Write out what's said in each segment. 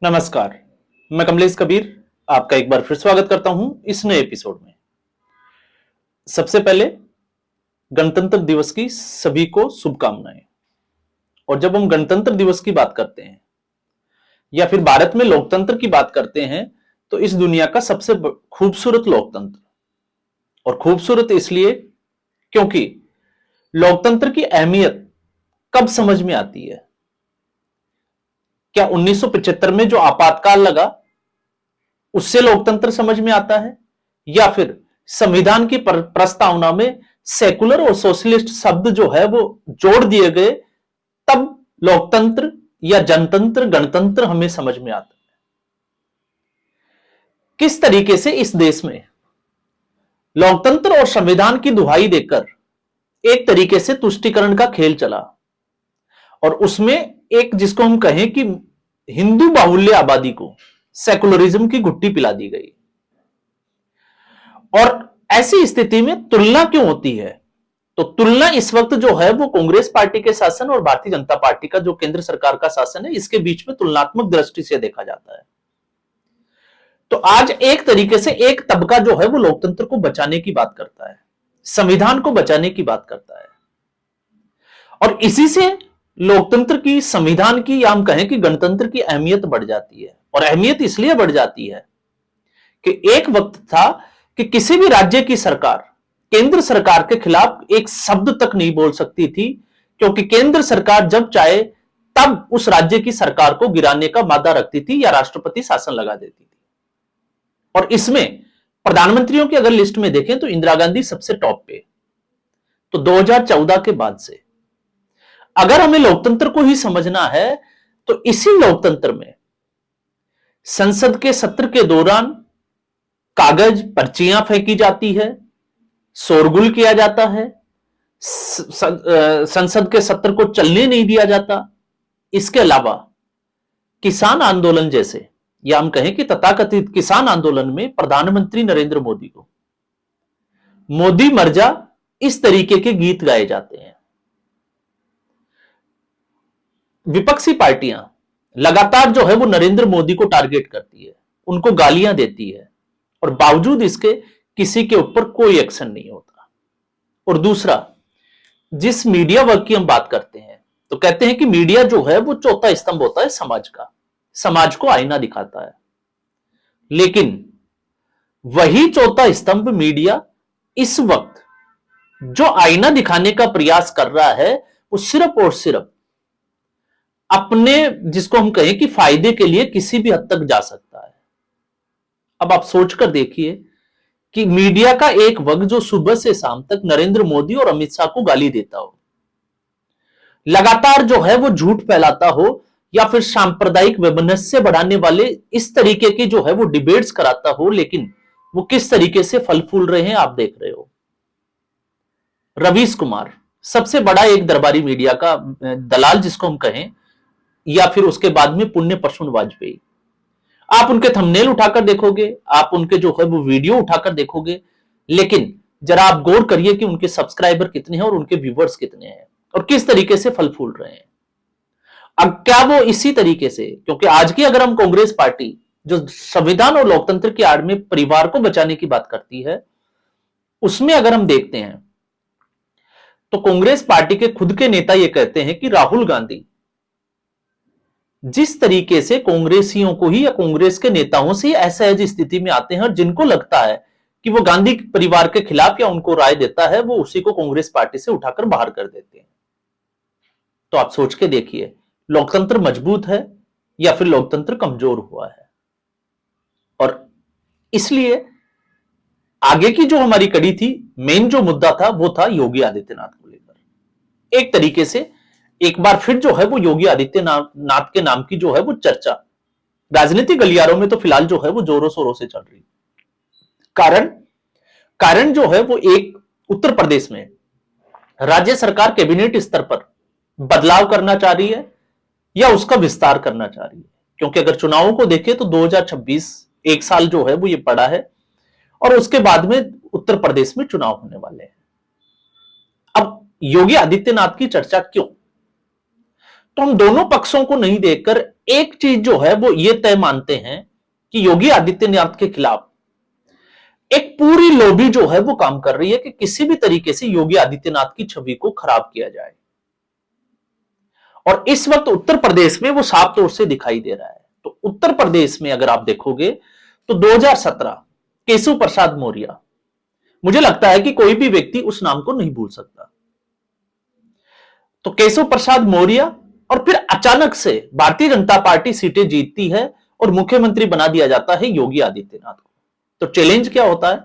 नमस्कार। मैं कमलेश कबीर आपका एक बार फिर स्वागत करता हूं इस नए एपिसोड में। सबसे पहले गणतंत्र दिवस की सभी को शुभकामनाएं। और जब हम गणतंत्र दिवस की बात करते हैं या फिर भारत में लोकतंत्र की बात करते हैं तो इस दुनिया का सबसे खूबसूरत लोकतंत्र। और खूबसूरत इसलिए क्योंकि लोकतंत्र की अहमियत कब समझ में आती है? क्या 1975 में जो आपातकाल लगा उससे लोकतंत्र समझ में आता है, या फिर संविधान की प्रस्तावना में सेकुलर और सोशलिस्ट शब्द जो है वो जोड़ दिए गए, तब लोकतंत्र या जनतंत्र गणतंत्र हमें समझ में आता है? किस तरीके से इस देश में लोकतंत्र और संविधान की दुहाई देकर एक तरीके से तुष्टीकरण का खेल चला, और उसमें एक जिसको हम कहें कि हिंदू बाहुल्य आबादी को सेकुलरिज्म की घुट्टी पिला दी गई। और ऐसी स्थिति में तुलना क्यों होती है? तो तुलना इस वक्त जो है वो कांग्रेस पार्टी के शासन और भारतीय जनता पार्टी का जो केंद्र सरकार का शासन है, इसके बीच में तुलनात्मक दृष्टि से देखा जाता है। तो आज एक तरीके से एक तबका जो है वो लोकतंत्र को बचाने की बात करता है, संविधान को बचाने की बात करता है। और इसी से लोकतंत्र की, संविधान की, या हम कहें कि गणतंत्र की अहमियत बढ़ जाती है। और अहमियत इसलिए बढ़ जाती है कि एक वक्त था कि किसी भी राज्य की सरकार केंद्र सरकार के खिलाफ एक शब्द तक नहीं बोल सकती थी, क्योंकि केंद्र सरकार जब चाहे तब उस राज्य की सरकार को गिराने का मादा रखती थी या राष्ट्रपति शासन लगा देती थी। और इसमें प्रधानमंत्रियों की अगर लिस्ट में देखें तो इंदिरा गांधी सबसे टॉप पे। तो 2014 के बाद से अगर हमें लोकतंत्र को ही समझना है तो इसी लोकतंत्र में संसद के सत्र के दौरान कागज पर्चियां फेंकी जाती है, शोरगुल किया जाता है, संसद के सत्र को चलने नहीं दिया जाता। इसके अलावा किसान आंदोलन जैसे, या हम कहें कि तथाकथित किसान आंदोलन में प्रधानमंत्री नरेंद्र मोदी को मोदी मर जा इस तरीके के गीत गाए जाते हैं। विपक्षी पार्टियां लगातार जो है वो नरेंद्र मोदी को टारगेट करती है, उनको गालियां देती है, और बावजूद इसके किसी के ऊपर कोई एक्शन नहीं होता। और दूसरा, जिस मीडिया वर्ग की हम बात करते हैं तो कहते हैं कि मीडिया जो है वो चौथा स्तंभ होता है समाज का, समाज को आईना दिखाता है। लेकिन वही चौथा स्तंभ मीडिया इस वक्त जो आईना दिखाने का प्रयास कर रहा है वो सिर्फ और सिर्फ अपने, जिसको हम कहें कि फायदे के लिए किसी भी हद तक जा सकता है। अब आप सोचकर देखिए कि मीडिया का एक वर्ग जो सुबह से शाम तक नरेंद्र मोदी और अमित शाह को गाली देता हो, लगातार जो है वो झूठ फैलाता हो, या फिर सांप्रदायिक वैमनस्य बढ़ाने वाले इस तरीके की जो है वो डिबेट्स कराता हो, लेकिन वो किस तरीके से फल फूल रहे हैं आप देख रहे हो। रवीश कुमार सबसे बड़ा एक दरबारी मीडिया का दलाल जिसको हम कहें, या फिर उसके बाद में पुण्य प्रसून वाजपेयी, आप उनके थंबनेल उठाकर देखोगे, आप उनके जो है वो वीडियो उठाकर देखोगे, लेकिन जरा आप गौर करिए कि उनके सब्सक्राइबर कितने हैं और उनके व्यूवर्स कितने हैं और किस तरीके से फल फूल रहे हैं। अब क्या वो इसी तरीके से, क्योंकि आज की अगर हम कांग्रेस पार्टी जो संविधान और लोकतंत्र की आड़ में परिवार को बचाने की बात करती है, उसमें अगर हम देखते हैं तो कांग्रेस पार्टी के खुद के नेता ये कहते हैं कि राहुल गांधी जिस तरीके से कांग्रेसियों को ही या कांग्रेस के नेताओं से असहज स्थिति में आते हैं और जिनको लगता है कि वो गांधी परिवार के खिलाफ या उनको राय देता है, वो उसी को कांग्रेस पार्टी से उठाकर बाहर कर देते हैं। तो आप सोच के देखिए, लोकतंत्र मजबूत है या फिर लोकतंत्र कमजोर हुआ है। और इसलिए आगे की जो हमारी कड़ी थी, मेन जो मुद्दा था वो था योगी आदित्यनाथ को लेकर। एक तरीके से एक बार फिर जो है वो योगी आदित्यनाथ के नाम की जो है वो चर्चा राजनीतिक गलियारों में तो फिलहाल जो है वो जोरों शोरों से चल रही। कारण जो है वो एक उत्तर प्रदेश में राज्य सरकार कैबिनेट स्तर पर बदलाव करना चाह रही है या उसका विस्तार करना चाह रही है। क्योंकि अगर चुनावों को देखें तो 2026 एक साल जो है वो ये पड़ा है, और उसके बाद में उत्तर प्रदेश में चुनाव होने वाले हैं। अब योगी आदित्यनाथ की चर्चा क्यों? तो हम दोनों पक्षों को नहीं देखकर एक चीज जो है वो ये तय मानते हैं कि योगी आदित्यनाथ के खिलाफ एक पूरी लॉबी जो है वो काम कर रही है कि किसी भी तरीके से योगी आदित्यनाथ की छवि को खराब किया जाए। और इस वक्त उत्तर प्रदेश में वो साफ तौर से दिखाई दे रहा है। तो उत्तर प्रदेश में अगर आप देखोगे तो 2017 केशव प्रसाद मौर्य, मुझे लगता है कि कोई भी व्यक्ति उस नाम को नहीं भूल सकता। तो केशव प्रसाद मौर्य, और फिर अचानक से भारतीय जनता पार्टी सीटें जीतती है और मुख्यमंत्री बना दिया जाता है योगी आदित्यनाथ को। तो चैलेंज क्या होता है?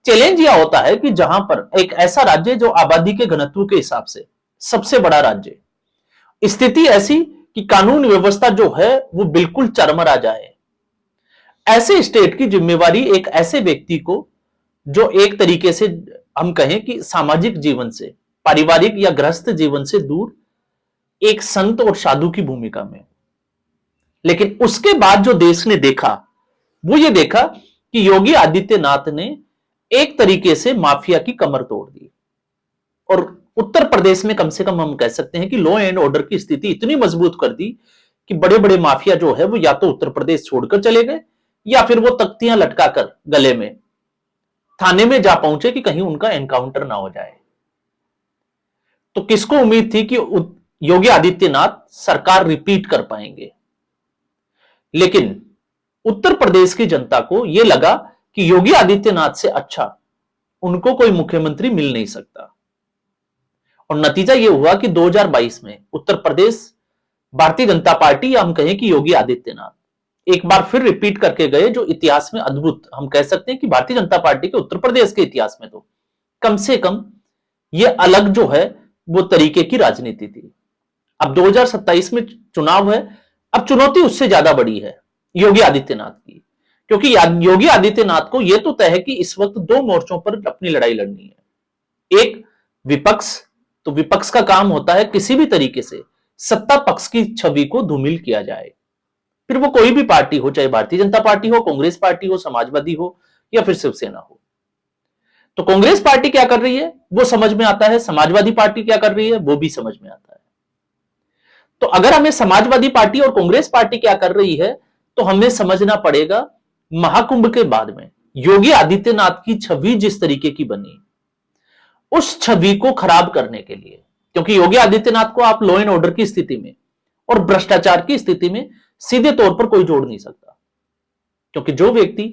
चैलेंज यह होता है कि जहां पर एक ऐसा राज्य जो आबादी के घनत्व के हिसाब से सबसे बड़ा राज्य, स्थिति ऐसी कि कानून व्यवस्था जो है वो बिल्कुल चरमरा जाए, ऐसे स्टेट की जिम्मेवारी एक ऐसे व्यक्ति को जो एक तरीके से हम कहें कि सामाजिक जीवन से, पारिवारिक या गृहस्थ जीवन से दूर एक संत और साधु की भूमिका में। लेकिन उसके बाद जो देश ने देखा वो ये देखा कि योगी आदित्यनाथ ने एक तरीके से माफिया की कमर तोड़ दी। और उत्तर प्रदेश में कम से कम हम कह सकते हैं कि लॉ एंड ऑर्डर की स्थिति इतनी मजबूत कर दी कि बड़े बड़े माफिया जो है वो या तो उत्तर प्रदेश छोड़कर चले गए या फिर वो तख्तियां लटकाकर गले में थाने में जा पहुंचे कि कहीं उनका एनकाउंटर ना हो जाए। तो किसको उम्मीद थी कि योगी आदित्यनाथ सरकार रिपीट कर पाएंगे? लेकिन उत्तर प्रदेश की जनता को यह लगा कि योगी आदित्यनाथ से अच्छा उनको कोई मुख्यमंत्री मिल नहीं सकता। और नतीजा यह हुआ कि 2022 में उत्तर प्रदेश भारतीय जनता पार्टी, या हम कहें कि योगी आदित्यनाथ एक बार फिर रिपीट करके गए, जो इतिहास में अद्भुत हम कह सकते हैं कि भारतीय जनता पार्टी के उत्तर प्रदेश के इतिहास में तो कम से कम यह अलग जो है वो तरीके की राजनीति थी। अब 2027 में चुनाव है, अब चुनौती उससे ज्यादा बड़ी है योगी आदित्यनाथ की, क्योंकि योगी आदित्यनाथ को यह तो तय है कि इस वक्त दो मोर्चों पर अपनी लड़ाई लड़नी है। एक विपक्ष, तो विपक्ष का काम होता है किसी भी तरीके से सत्ता पक्ष की छवि को धूमिल किया जाए, फिर वो कोई भी पार्टी हो, चाहे भारतीय जनता पार्टी हो, कांग्रेस पार्टी हो, समाजवादी हो या फिर शिवसेना हो। तो कांग्रेस पार्टी क्या कर रही है वो समझ में आता है, समाजवादी पार्टी क्या कर रही है वो भी समझ में आता है। तो अगर हमें समाजवादी पार्टी और कांग्रेस पार्टी क्या कर रही है तो हमें समझना पड़ेगा महाकुंभ के बाद में योगी आदित्यनाथ की छवि जिस तरीके की बनी, उस छवि को खराब करने के लिए, क्योंकि योगी आदित्यनाथ को आप लॉ एंड ऑर्डर की स्थिति में और भ्रष्टाचार की स्थिति में सीधे तौर पर कोई जोड़ नहीं सकता। क्योंकि जो व्यक्ति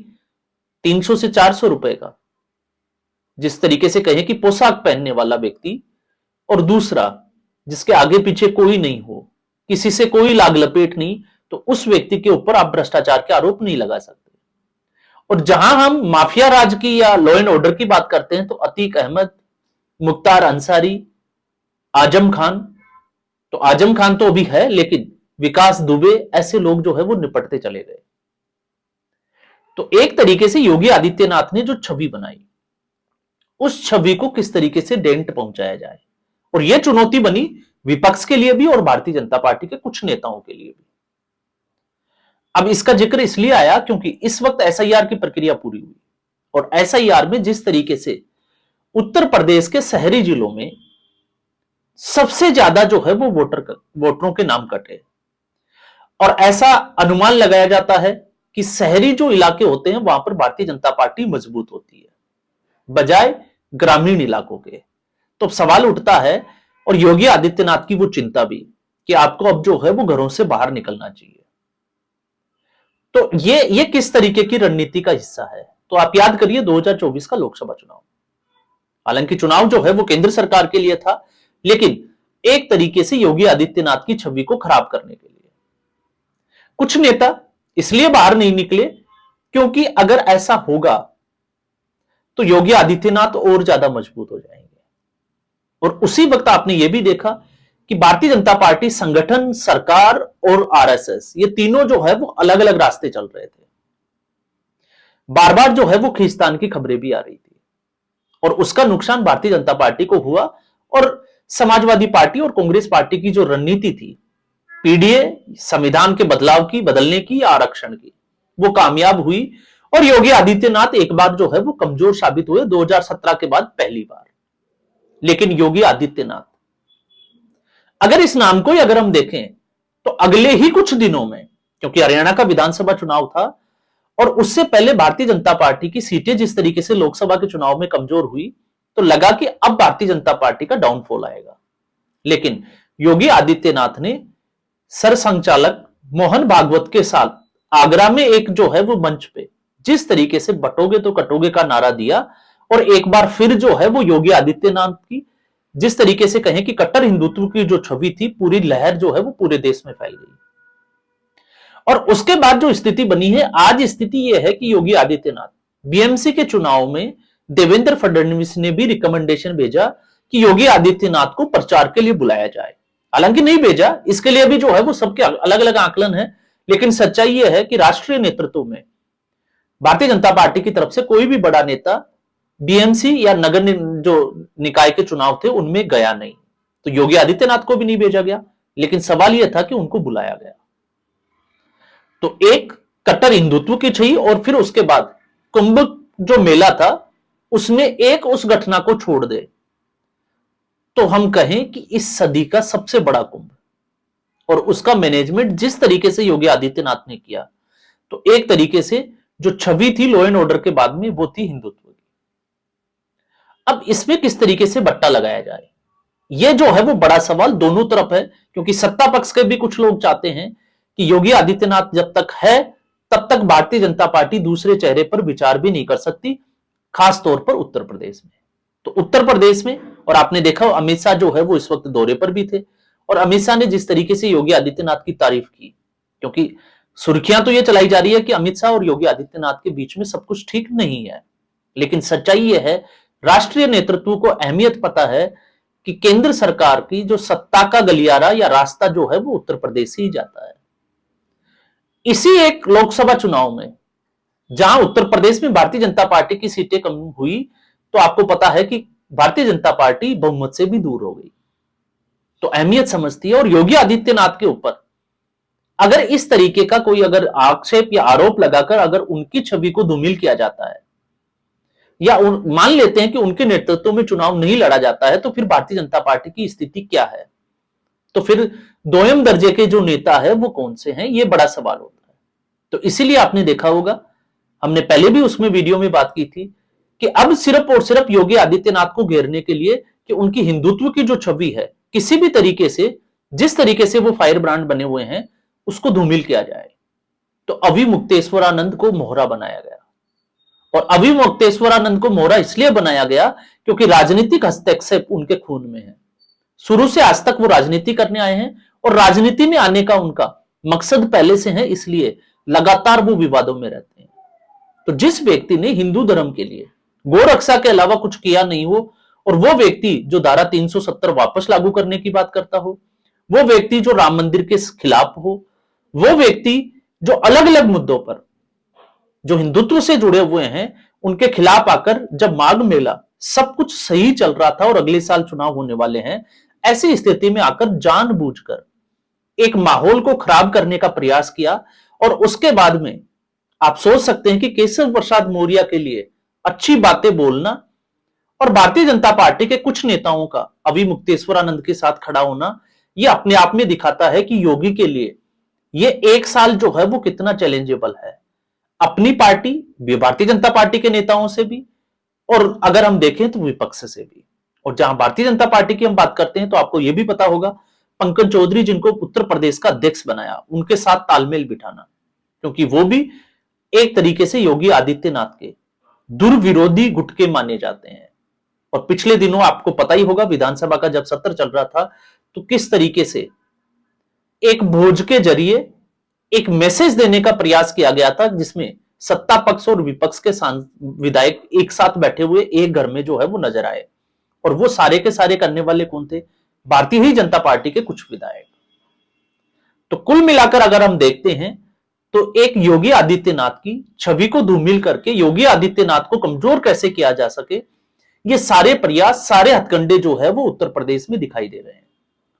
300 से 400 रुपए का, जिस तरीके से कहें कि पोशाक पहनने वाला व्यक्ति, और दूसरा जिसके आगे पीछे कोई नहीं हो, किसी से कोई लाग लपेट नहीं, तो उस व्यक्ति के ऊपर आप भ्रष्टाचार के आरोप नहीं लगा सकते। और जहां हम माफिया राज की या लॉ एंड ऑर्डर की बात करते हैं तो अतीक अहमद, मुख्तार अंसारी, आजम खान, तो आजम खान तो अभी है, लेकिन विकास दुबे, ऐसे लोग जो है वो निपटते चले गए। तो एक तरीके से योगी आदित्यनाथ ने जो छवि बनाई, उस छवि को किस तरीके से डेंट पहुंचाया जाए, और यह चुनौती बनी विपक्ष के लिए भी और भारतीय जनता पार्टी के कुछ नेताओं के लिए भी। अब इसका जिक्र इसलिए आया क्योंकि इस वक्त एसआईआर की प्रक्रिया पूरी हुई, और एसआईआर में जिस तरीके से उत्तर प्रदेश के शहरी जिलों में सबसे ज्यादा जो है वो वोटरों के नाम कटे, और ऐसा अनुमान लगाया जाता है कि शहरी जो इलाके होते हैं वहां पर भारतीय जनता पार्टी मजबूत होती है बजाय ग्रामीण इलाकों के। तो सवाल उठता है, और योगी आदित्यनाथ की वो चिंता भी, कि आपको अब जो है वो घरों से बाहर निकलना चाहिए। तो ये किस तरीके की रणनीति का हिस्सा है? तो आप याद करिए 2024 का लोकसभा चुनाव, हालांकि चुनाव जो है वो केंद्र सरकार के लिए था, लेकिन एक तरीके से योगी आदित्यनाथ की छवि को खराब करने के लिए कुछ नेता इसलिए बाहर नहीं निकले क्योंकि अगर ऐसा होगा तो योगी आदित्यनाथ और ज्यादा मजबूत हो जाएंगे। और उसी वक्त आपने यह भी देखा कि भारतीय जनता पार्टी संगठन, सरकार और आरएसएस, ये तीनों जो है वो अलग अलग रास्ते चल रहे थे। बार बार जो है वो खींचतान की खबरें भी आ रही थी, और उसका नुकसान भारतीय जनता पार्टी को हुआ। और समाजवादी पार्टी और कांग्रेस पार्टी की जो रणनीति थी पीडीए, संविधान के बदलाव की, बदलने की या आरक्षण की, वो कामयाब हुई, और योगी आदित्यनाथ एक बार जो है वो कमजोर साबित हुए 2017 के बाद पहली बार। लेकिन योगी आदित्यनाथ, अगर इस नाम को अगर हम देखें तो अगले ही कुछ दिनों में क्योंकि हरियाणा का विधानसभा चुनाव था और उससे पहले भारतीय जनता पार्टी की सीटें जिस तरीके से लोकसभा के चुनाव में कमजोर हुई, तो लगा कि अब भारतीय जनता पार्टी का डाउनफॉल आएगा। लेकिन योगी आदित्यनाथ ने सरसंघचालक मोहन भागवत के साथ आगरा में एक जो है वो मंच पे जिस तरीके से बटोगे तो कटोगे का नारा दिया और एक बार फिर जो है वो योगी आदित्यनाथ की जिस तरीके से कहें कि कट्टर हिंदुत्व की जो छवि थी, पूरी लहर जो है वो पूरे देश में फैल गई। और उसके बाद जो स्थिति बनी है, आज स्थिति यह है कि योगी आदित्यनाथ बीएमसी के चुनाव में देवेंद्र फडणवीस ने भी रिकमेंडेशन भेजा कि योगी आदित्यनाथ को प्रचार के लिए बुलाया जाए। हालांकि नहीं भेजा, इसके लिए भी जो है वो सबके अलग अलग आकलन है, लेकिन सच्चाई यह है कि राष्ट्रीय नेतृत्व में भारतीय जनता पार्टी की तरफ से कोई भी बड़ा नेता बीएमसी या नगर जो निकाय के चुनाव थे उनमें गया नहीं। तो योगी आदित्यनाथ को भी नहीं भेजा गया, लेकिन सवाल यह था कि उनको बुलाया गया। तो एक कट्टर हिंदुत्व की छवि और फिर उसके बाद कुंभ जो मेला था उसमें एक उस घटना को छोड़ दे तो हम कहें कि इस सदी का सबसे बड़ा कुंभ और उसका मैनेजमेंट जिस तरीके से योगी आदित्यनाथ ने किया, तो एक तरीके से जो छवि थी लॉ एंड ऑर्डर के बाद में वो थी हिंदुत्व की। अब इसमें किस तरीके से बट्टा लगाया जाए, यह जो है वो बड़ा सवाल दोनों तरफ है, क्योंकि सत्ता पक्ष के भी कुछ लोग चाहते हैं कि योगी आदित्यनाथ जब तक है तब तक भारतीय जनता पार्टी दूसरे चेहरे पर विचार भी नहीं कर सकती, खास तौर पर उत्तर प्रदेश में। तो उत्तर प्रदेश में, और आपने देखा अमित शाह जो है वो इस वक्त दौरे पर भी थे, और अमित शाह ने जिस तरीके से योगी आदित्यनाथ की तारीफ की, क्योंकि सुर्खियां तो ये चलाई जा रही है कि अमित शाह और योगी आदित्यनाथ के बीच में सब कुछ ठीक नहीं है, लेकिन सच्चाई यह है राष्ट्रीय नेतृत्व को अहमियत पता है कि केंद्र सरकार की जो सत्ता का गलियारा या रास्ता जो है वो उत्तर प्रदेश से ही जाता है। इसी एक लोकसभा चुनाव में जहां उत्तर प्रदेश में भारतीय जनता पार्टी की सीटें कम हुई, तो आपको पता है कि भारतीय जनता पार्टी बहुमत से भी दूर हो गई। तो अहमियत समझती है, और योगी आदित्यनाथ के ऊपर अगर इस तरीके का कोई अगर आक्षेप या आरोप लगाकर अगर उनकी छवि को धूमिल किया जाता है, या मान लेते हैं कि उनके नेतृत्व में चुनाव नहीं लड़ा जाता है, तो फिर भारतीय जनता पार्टी की स्थिति क्या है? तो फिर दोयम दर्जे के जो नेता है वो कौन से हैं, ये बड़ा सवाल होता है। तो इसीलिए आपने देखा होगा, हमने पहले भी उसमें वीडियो में बात की थी कि अब सिर्फ और सिर्फ योगी आदित्यनाथ को घेरने के लिए कि उनकी हिंदुत्व की जो छवि है किसी भी तरीके से, जिस तरीके से वो फायर ब्रांड बने हुए हैं, उसको धूमिल किया जाए। तो अभी मुक्तेश्वरानंद को मोहरा बनाया गया, और अभी मुक्तेश्वरानंद को मोहरा इसलिए बनाया गया क्योंकि राजनीतिक हस्तक्षेप उनके खून में है। शुरू से आज तक वो राजनीति करने आए हैं, और राजनीति में आने का उनका मकसद पहले से है, इसलिए लगातार वो विवादों में रहते हैं। तो जिस व्यक्ति ने हिंदू धर्म के लिए गौ रक्षा के अलावा कुछ किया नहीं हो, और वो व्यक्ति जो धारा 370 वापस लागू करने की बात करता हो, वो व्यक्ति जो राम मंदिर के खिलाफ हो, वो व्यक्ति जो अलग अलग मुद्दों पर जो हिंदुत्व से जुड़े हुए हैं उनके खिलाफ आकर, जब माघ मेला सब कुछ सही चल रहा था और अगले साल चुनाव होने वाले हैं, ऐसी स्थिति में आकर जानबूझकर एक माहौल को खराब करने का प्रयास किया। और उसके बाद में आप सोच सकते हैं कि केशव प्रसाद मौर्य के लिए अच्छी बातें बोलना और भारतीय जनता पार्टी के कुछ नेताओं का अभी मुक्तेश्वरानंद के साथ खड़ा होना, यह अपने आप में दिखाता है कि योगी के लिए यह एक साल जो है वो कितना चैलेंजेबल है, अपनी पार्टी भारतीय जनता पार्टी के नेताओं से भी, और अगर हम देखें तो विपक्ष से भी। और जहां भारतीय जनता पार्टी की हम बात करते हैं तो आपको यह भी पता होगा, पंकज चौधरी जिनको उत्तर प्रदेश का अध्यक्ष बनाया, उनके साथ तालमेल बिठाना, क्योंकि वो भी एक तरीके से योगी आदित्यनाथ के दुर्विरोधी गुट के माने जाते हैं। और पिछले दिनों आपको पता ही होगा, विधानसभा का जब सत्र चल रहा था तो किस तरीके से एक भोज के जरिए एक मैसेज देने का प्रयास किया गया था, जिसमें सत्ता पक्ष और विपक्ष के विधायक एक साथ बैठे हुए एक घर में जो है वो नजर आए। और वो सारे के सारे करने वाले कौन थे? भारतीय ही जनता पार्टी के कुछ विधायक। तो कुल मिलाकर अगर हम देखते हैं तो एक योगी आदित्यनाथ की छवि को धूमिल करके योगी आदित्यनाथ को कमजोर कैसे किया जा सके, ये सारे प्रयास, सारे हथकंडे जो है वो उत्तर प्रदेश में दिखाई दे रहे हैं।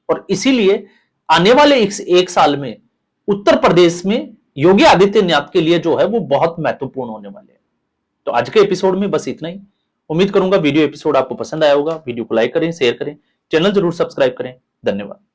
और इसीलिए आने वाले एक साल में उत्तर प्रदेश में योगी आदित्यनाथ के लिए जो है वो बहुत महत्वपूर्ण होने वाले हैं। तो आज के एपिसोड में बस इतना ही। उम्मीद करूंगा वीडियो एपिसोड आपको पसंद आया होगा। वीडियो को लाइक करें, शेयर करें, चैनल जरूर सब्सक्राइब करें। धन्यवाद।